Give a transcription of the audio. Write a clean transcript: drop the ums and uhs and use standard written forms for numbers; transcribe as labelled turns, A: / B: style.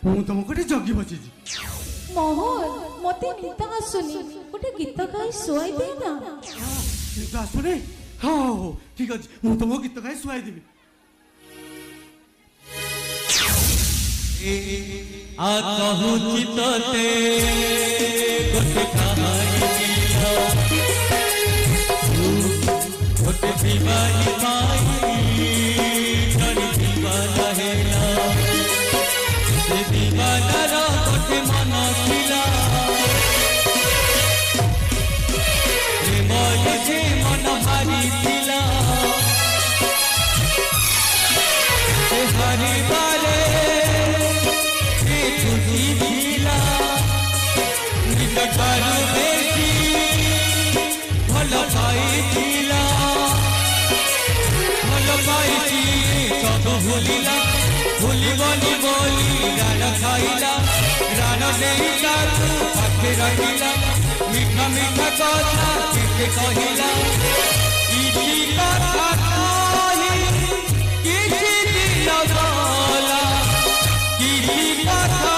A: मु तुम गोटे जगी बची
B: मोहन मते गीत आसुनी गोटे गीत गाई सुआई देना
A: गीत आसुनी हाँ ठीक अच्छे मु तुम गीत गाई सुआई देवी
C: आ कहूँ चितते गोटे कहानी गोटे दीवानी पाई जनी दीवाना हेला से दीवानार गोटे मन थिला प्रेम जे मन हारी थिला से हारिबारे ठारू बेटी भल पाई सब भूलिला भूलिबनी बोली राण खाइला राण नहीं ताकू पाखे रखिला मीठा मीठा कथा केते कहिला इसी कथा कही किसी दिन गला किसी कथा